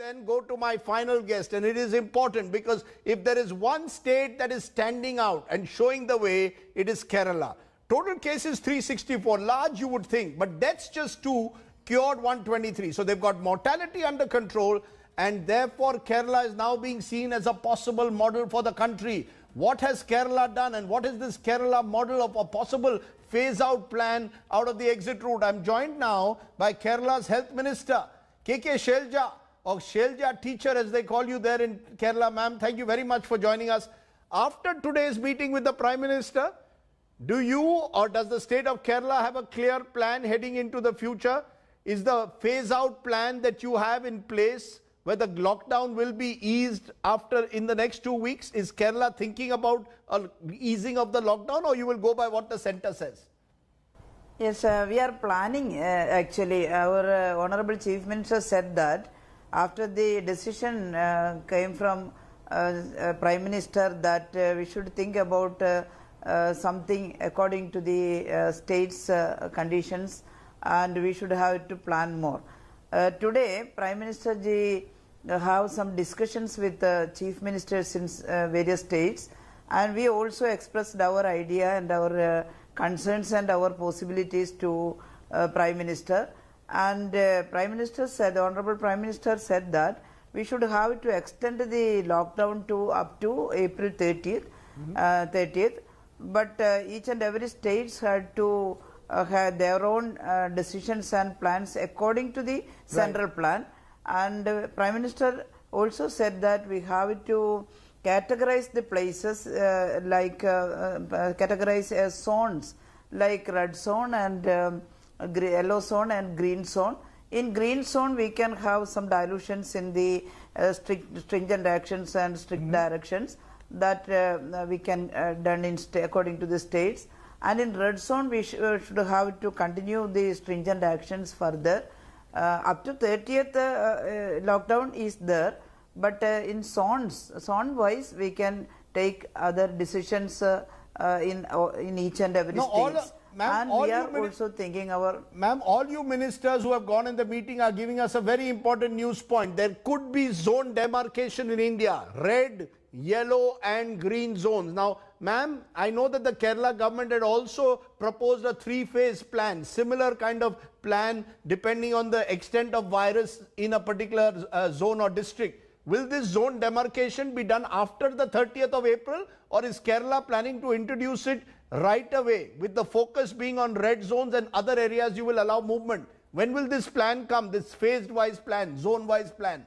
then go to my final guest, and it is important because if there is one state that is standing out and showing the way, it is Kerala. Total cases 364, large you would think, but deaths just 2, cured 123. So they've got mortality under control, and therefore Kerala is now being seen as a possible model for the country. What has Kerala done, and what is this Kerala model of a possible phase-out plan out of the exit route? I'm joined now by Kerala's Health Minister, Shailaja, or Shailaja teacher as they call you there in Kerala. Ma'am, thank you very much for joining us. After today's meeting with the Prime Minister, do you or does the state of Kerala have a clear plan heading into the future? Is the phase-out plan that you have in place where the lockdown will be eased after in the next 2 weeks? Is Kerala thinking about easing of the lockdown, or you will go by what the centre says? Yes, we are planning actually. Our Honorable Chief Minister said that after the decision came from Prime Minister that we should think about something according to the state's conditions, and we should have to plan more. Today, Prime Minister ji have some discussions with Chief Ministers in various states, and we also expressed our idea and our concerns and our possibilities to Prime Minister. And Prime Minister said, the Honorable Prime Minister said that we should have to extend the lockdown to up to April 30th. 30th. But each and every states had to have their own decisions and plans according to the central plan. And Prime Minister also said that we have to categorize the places categorize as zones like red zone and yellow zone and green zone. In green zone we can have some dilutions in the stringent actions and strict directions that we can done in according to the states. And in red zone we should have to continue the stringent actions further. Up to 30th lockdown is there. But in zone wise, we can take other decisions in each and every state. And we are also thinking our... Ma'am, all you ministers who have gone in the meeting are giving us a very important news point. There could be zone demarcation in India, red, yellow and green zones. Now, ma'am, I know that the Kerala government had also proposed a 3-phase plan, similar kind of plan depending on the extent of virus in a particular zone or district. Will this zone demarcation be done after the 30th of April, or is Kerala planning to introduce it right away with the focus being on red zones and other areas you will allow movement? When will this plan come, this phased-wise plan, zone-wise plan?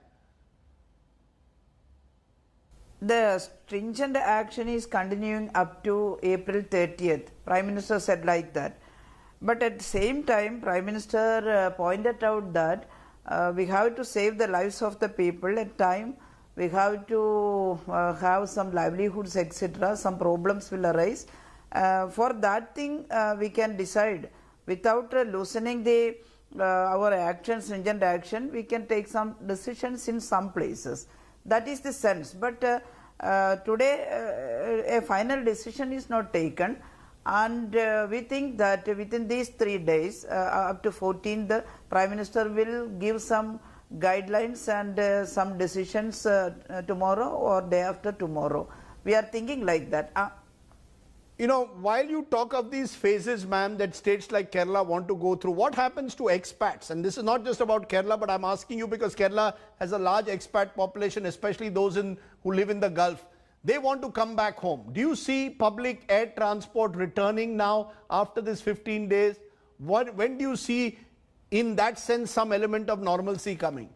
The stringent action is continuing up to April 30th. Prime Minister said like that. But at the same time, Prime Minister pointed out that we have to save the lives of the people. At time we have to have some livelihoods, etc. Some problems will arise. For that thing we can decide without loosening the our actions, stringent action. We can take some decisions in some places. That is the sense. But today a final decision is not taken. And we think that within these 3 days, up to 14th, the Prime Minister will give some guidelines and some decisions tomorrow or day after tomorrow. We are thinking like that. You know, while you talk of these phases, ma'am, that states like Kerala want to go through, what happens to expats? And this is not just about Kerala, but I'm asking you because Kerala has a large expat population, especially those who live in the Gulf. They want to come back home. Do you see public air transport returning now after this 15 days? When do you see, in that sense, some element of normalcy coming?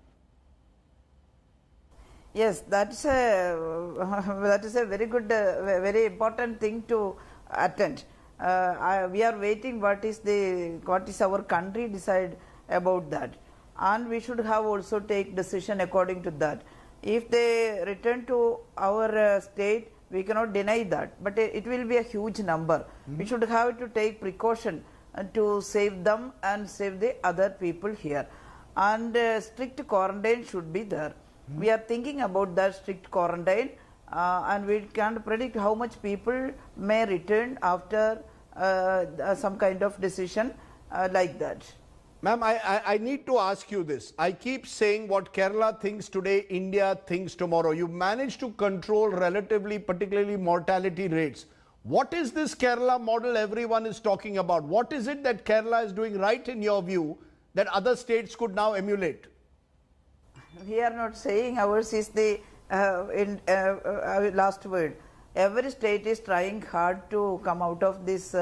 Yes, that is a very good, very important thing to attend. We are waiting what is our country decide about that, and we should have also take decision according to that. If they return to our state, we cannot deny that, but it will be a huge number. We should have to take precaution to save them and save the other people here. And strict quarantine should be there. We are thinking about that strict quarantine, and we can't predict how much people may return after some kind of decision like that. Ma'am, I need to ask you this. I keep saying what Kerala thinks today, India thinks tomorrow. You managed to control relatively, particularly mortality rates. What is this Kerala model everyone is talking about? What is it that Kerala is doing right in your view that other states could now emulate? We are not saying ours is the last word. Every state is trying hard to come out of this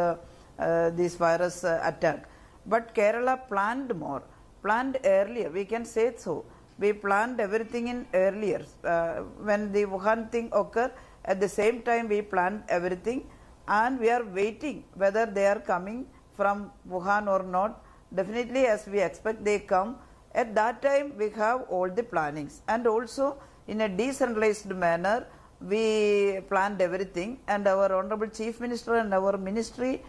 virus attack. But Kerala planned more, planned earlier. We can say so. We planned everything in earlier. When the Wuhan thing occurred, at the same time we planned everything, and we are waiting whether they are coming from Wuhan or not. Definitely, as we expect they come. At that time, we have all the plannings, and also in a decentralized manner, we planned everything, and our Honorable Chief Minister and our ministry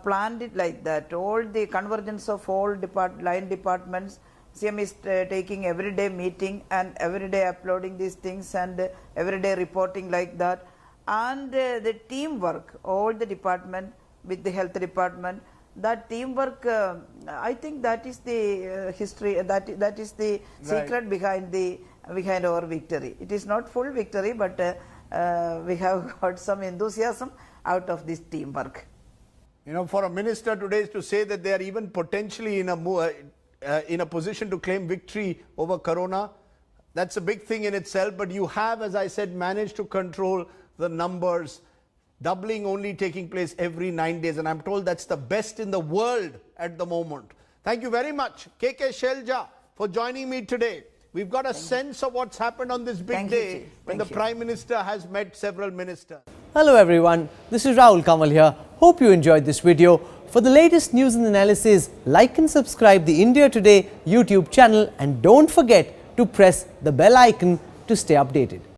planned it like that. All the convergence of all line departments, CM is taking everyday meeting and everyday uploading these things and everyday reporting like that. And the teamwork, all the department with the health department, that teamwork, I think that is the history, that is the secret behind our victory. It is not full victory, but we have got some enthusiasm out of this teamwork. You know, for a minister today to say that they are even potentially in a position to claim victory over Corona, that's a big thing in itself. But you have, as I said, managed to control the numbers, doubling only taking place every 9 days. And I'm told that's the best in the world at the moment. Thank you very much, KK Shailaja, for joining me today. We've got a sense of what's happened on this big day when the Prime Minister has met several ministers. Hello everyone, this is Rahul Kamal here. Hope you enjoyed this video. For the latest news and analysis, like and subscribe the India Today YouTube channel, and don't forget to press the bell icon to stay updated.